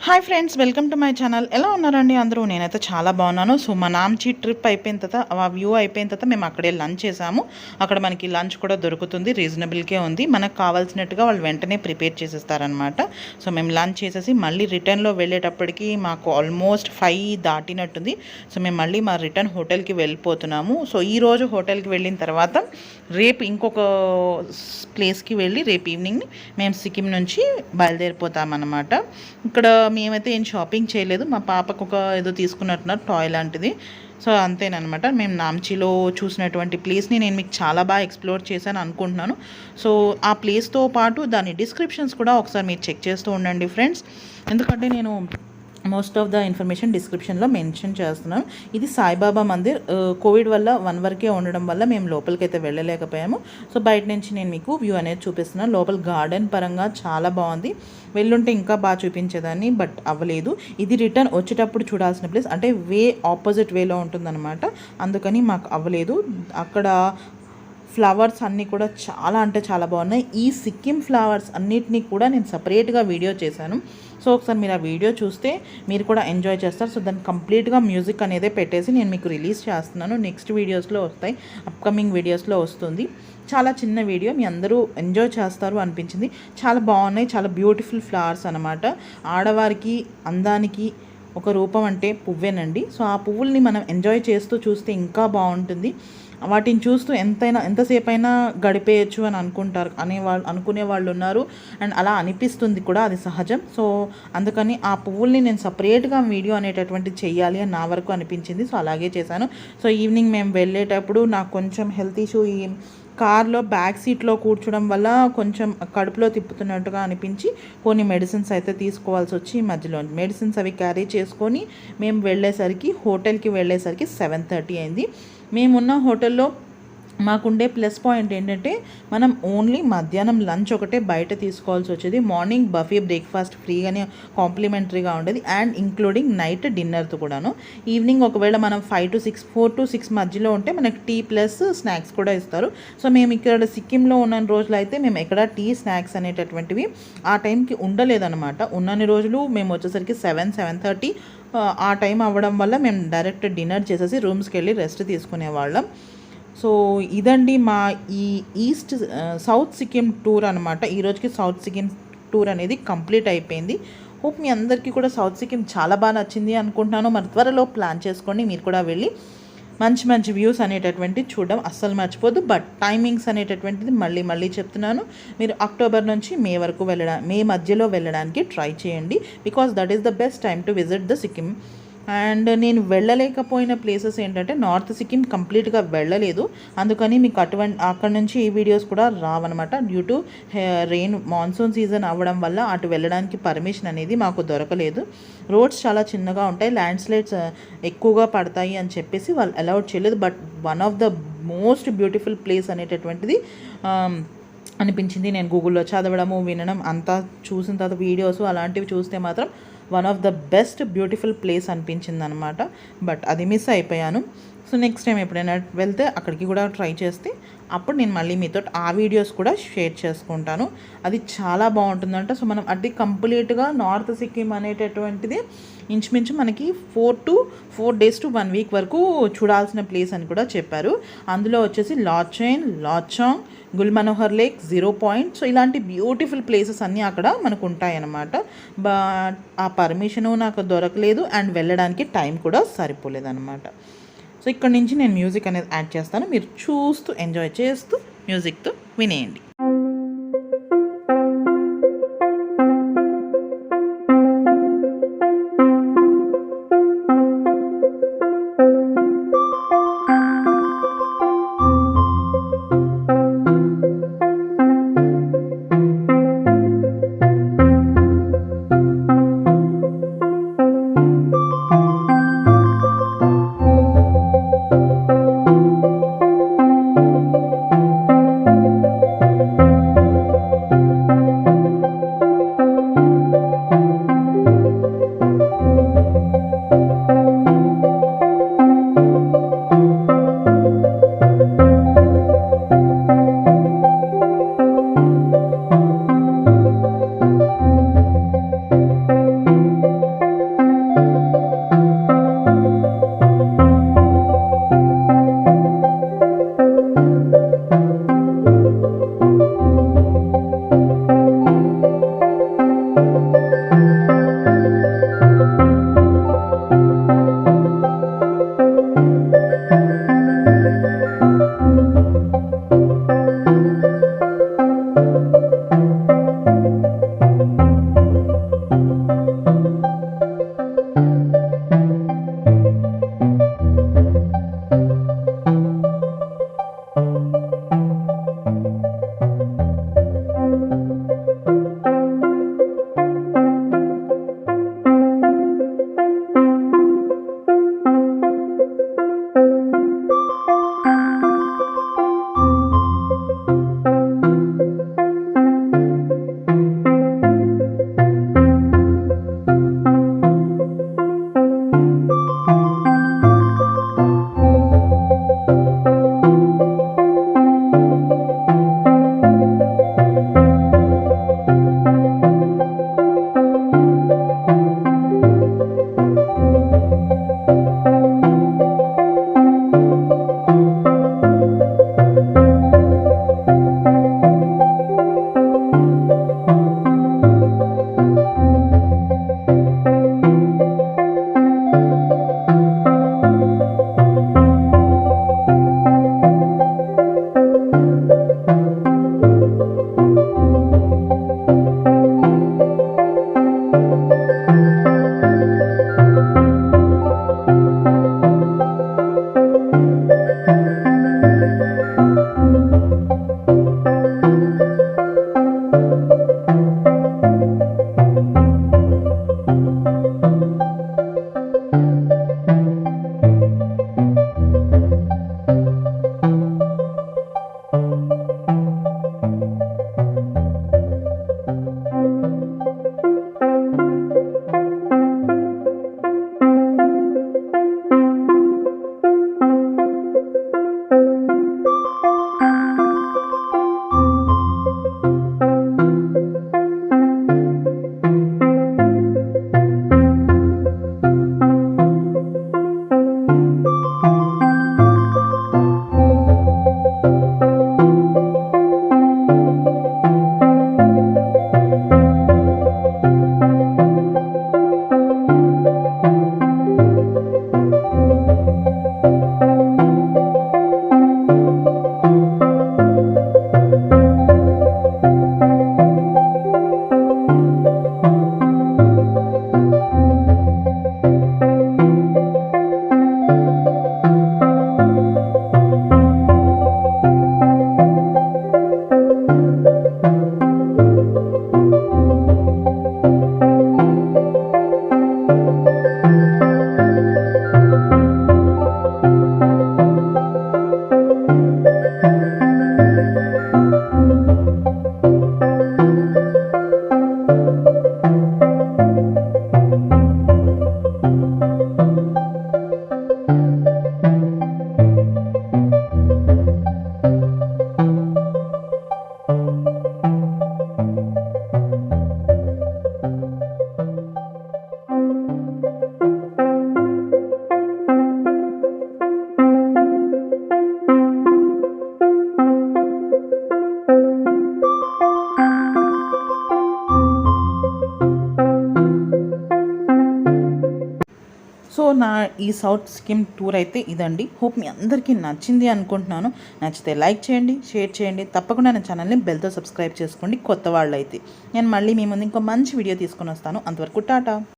Hi friends, welcome to my channel. ఎలా ఉన్నారండి అందరూ? నేనైతే చాలా బాగున్నాను. సో మా నామ్చి ట్రిప్ అయిపోయిన తర్వాత, ఆ వ్యూ అయిపోయిన తర్వాత మేము అక్కడే లంచ్ చేసాము. అక్కడ మనకి లంచ్ కూడా దొరుకుతుంది, రీజనబుల్కే ఉంది. మనకు కావాల్సినట్టుగా వాళ్ళు వెంటనే ప్రిపేర్ చేసేస్తారనమాట. సో మేము లంచ్ చేసేసి మళ్ళీ రిటర్న్లో వెళ్ళేటప్పటికి మాకు ఆల్మోస్ట్ 5 దాటినట్టుంది. సో మేము మళ్ళీ మా రిటర్న్ హోటల్కి వెళ్ళిపోతున్నాము. సో ఈరోజు హోటల్కి వెళ్ళిన తర్వాత రేపు ఇంకొక ప్లేస్కి వెళ్ళి రేపు ఈవినింగ్ మేము సిక్కిం నుంచి బయలుదేరిపోతామన్నమాట. ఇక్కడ మేమైతే ఏం షాపింగ్ చేయలేదు. మా పాపకు ఒక ఏదో తీసుకున్నట్టున్నారు, టాయ్ లాంటిది. సో అంతేనమాట. మేము నామ్చిలో చూసినటువంటి ప్లేస్ని నేను మీకు చాలా బాగా ఎక్స్ప్లోర్ చేశాను అనుకుంటున్నాను. సో ఆ ప్లేస్తో పాటు దాని డిస్క్రిప్షన్స్ కూడా ఒకసారి మీరు చెక్ చేస్తూ ఉండండి ఫ్రెండ్స్. ఎందుకంటే నేను మోస్ట్ ఆఫ్ ద ఇన్ఫర్మేషన్ డిస్క్రిప్షన్లో మెన్షన్ చేస్తున్నాను. ఇది సాయిబాబా మందిర్. కోవిడ్ వల్ల 1 వరకే ఉండడం వల్ల మేము లోపలికి అయితే వెళ్ళలేకపోయాము. సో బయట నుంచి నేను మీకు వ్యూ అనేది చూపిస్తున్నాను. లోపల గార్డెన్ పరంగా చాలా బాగుంది. వెళ్ళుంటే ఇంకా బాగా చూపించేదాన్ని, బట్ అవ్వలేదు. ఇది రిటర్న్ వచ్చేటప్పుడు చూడాల్సిన ప్లేస్, అంటే ఆపోజిట్ వేలో ఉంటుందన్నమాట. అందుకని మాకు అవ్వలేదు. అక్కడ ఫ్లవర్స్ అన్నీ కూడా చాలా అంటే చాలా బాగున్నాయి. ఈ సిక్కిం ఫ్లవర్స్ అన్నిటినీ కూడా నేను సపరేట్గా వీడియో చేశాను. సో ఒకసారి మీరు ఆ వీడియో చూస్తే మీరు కూడా ఎంజాయ్ చేస్తారు. సో దాన్ని కంప్లీట్గా మ్యూజిక్ అనేది పెట్టేసి నేను మీకు రిలీజ్ చేస్తున్నాను. నెక్స్ట్ వీడియోస్లో వస్తాయి, అప్కమింగ్ వీడియోస్లో వస్తుంది. చాలా చిన్న వీడియో, మీ అందరూ ఎంజాయ్ చేస్తారు అనిపించింది. చాలా బాగున్నాయి, చాలా బ్యూటిఫుల్ ఫ్లవర్స్ అనమాట. ఆడవారికి అందానికి ఒక రూపం అంటే పువ్వేనండి. సో ఆ పువ్వుల్ని మనం ఎంజాయ్ చేస్తూ చూస్తే ఇంకా బాగుంటుంది. వాటిని చూస్తూ ఎంతసేపు అయినా గడిపేయచ్చు అని అనుకునే వాళ్ళు ఉన్నారు. అండ్ అలా అనిపిస్తుంది కూడా, అది సహజం. సో అందుకని ఆ పువ్వుల్ని నేను సపరేట్గా వీడియో అనేటటువంటిది చెయ్యాలి అని నా వరకు అనిపించింది. సో అలాగే చేశాను. సో ఈవినింగ్ మేము వెళ్ళేటప్పుడు నాకు కొంచెం హెల్త్ ఇష్యూ, ఈ కార్లో బ్యాక్ సీట్లో కూర్చోడం వల్ల కొంచెం కడుపులో తిప్పుతున్నట్టుగా అనిపించి కొన్ని మెడిసిన్స్ అయితే తీసుకోవాల్సి వచ్చి మధ్యలో మెడిసిన్స్ అవి క్యారీ చేసుకొని మేము హోటల్కి వెళ్ళేసరికి 7:30 అయింది. మేమున్న హోటల్లో మాకుండే ప్లస్ పాయింట్ ఏంటంటే మనం ఓన్లీ మధ్యాహ్నం లంచ్ ఒకటే బయట తీసుకోవాల్సి వచ్చేది. మార్నింగ్ బఫే బ్రేక్ఫాస్ట్ ఫ్రీగానే కాంప్లిమెంటరీగా ఉండేది, అండ్ ఇంక్లూడింగ్ నైట్ డిన్నర్తో కూడాను. ఈవినింగ్ ఒకవేళ మనం 5 to 6, 4 to 6 మధ్యలో ఉంటే మనకి టీ ప్లస్ స్నాక్స్ కూడా ఇస్తారు. సో మేము ఇక్కడ సిక్కింలో ఉన్న రోజులు అయితే మేము ఎక్కడ టీ స్నాక్స్ అనేటటువంటివి ఆ టైంకి ఉండలేదన్నమాట. ఉన్నన్ని రోజులు మేము వచ్చేసరికి 7:30 ఆ టైం అవ్వడం వల్ల మేము డైరెక్ట్ డిన్నర్ చేసేసి రూమ్స్కి వెళ్ళి రెస్ట్ తీసుకునేవాళ్ళం. సో ఇదండి మా ఈ సౌత్ సిక్కిం టూర్ అనమాట. ఈరోజుకి సౌత్ సిక్కిం టూర్ అనేది కంప్లీట్ అయిపోయింది. హోప్ మీ అందరికీ కూడా సౌత్ సిక్కిం చాలా బాగా నచ్చింది అనుకుంటున్నాను. మరి త్వరలో ప్లాన్ చేసుకోండి, మీరు కూడా వెళ్ళి మంచి మంచి వ్యూస్ అనేటటువంటిది చూడడం అస్సలు మర్చిపోద్దు. బట్ టైమింగ్స్ అనేటటువంటిది మళ్ళీ చెప్తున్నాను. మీరు అక్టోబర్ నుంచి మే మధ్యలో వెళ్ళడానికి ట్రై చేయండి. Because that is the best time to visit the Sikkim. And నేను వెళ్ళలేకపోయిన ప్లేసెస్ ఏంటంటే నార్త్ సిక్కిం కంప్లీట్గా వెళ్ళలేదు. అందుకని మీకు అక్కడ నుంచి ఈ వీడియోస్ కూడా రావన్నమాట. డ్యూ టు మాన్సూన్ సీజన్ అవ్వడం వల్ల అటు వెళ్ళడానికి పర్మిషన్ అనేది మాకు దొరకలేదు. రోడ్స్ చాలా చిన్నగా ఉంటాయి, ల్యాండ్ స్లైడ్స్ ఎక్కువగా పడతాయి అని చెప్పేసి వాళ్ళు అలౌడ్ చేయలేదు. But one of the most beautiful place అనేటటువంటిది అనిపించింది. నేను గూగుల్లో చదవడము, వినడం అంతా చూసిన తర్వాత వీడియోస్ అలాంటివి చూస్తే మాత్రం one of the best beautiful place అనిపించింది అనమాట. బట్ అది మిస్ అయిపోయాను. సో నెక్స్ట్ టైం ఎప్పుడైనా వెళ్తే అక్కడికి కూడా ట్రై చేస్తే అప్పుడు నేను మళ్ళీ మీతో ఆ వీడియోస్ కూడా షేర్ చేసుకుంటాను. అది చాలా బాగుంటుందంట. సో మనం అది కంప్లీట్గా నార్త్ సిక్కిం అనేటటువంటిది ఇంచుమించు మనకి 4 days to 1 week వరకు చూడాల్సిన ప్లేస్ అని కూడా చెప్పారు. అందులో వచ్చేసి లాచాంగ్, Gul Manohar lake, 0 point. So ఇలాంటి బ్యూటిఫుల్ ప్లేసెస్ అన్నీ అక్కడ మనకు ఉంటాయన్నమాట. బట్ ఆ పర్మిషను నాకు దొరకలేదు, అండ్ వెళ్ళడానికి టైం కూడా సరిపోలేదన్నమాట. సో ఇక్కడ నుంచి నేను మ్యూజిక్ అనేది యాడ్ చేస్తాను, మీరు చూస్తూ ఎంజాయ్ చేస్తూ మ్యూజిక్తో వినేయండి. నా ఈ సౌత్ సిక్కిం టూర్ అయితే ఇదండి. హోప్ మీ అందరికీ నచ్చింది అనుకుంటున్నాను. నచ్చితే లైక్ చేయండి, షేర్ చేయండి, తప్పకుండా నా ఛానల్ని బెల్తో సబ్స్క్రైబ్ చేసుకోండి కొత్త వాళ్ళు అయితే. నేను మళ్ళీ మీ ముందు ఇంకో మంచి వీడియో తీసుకొని వస్తాను. అంతవరకు టాటా.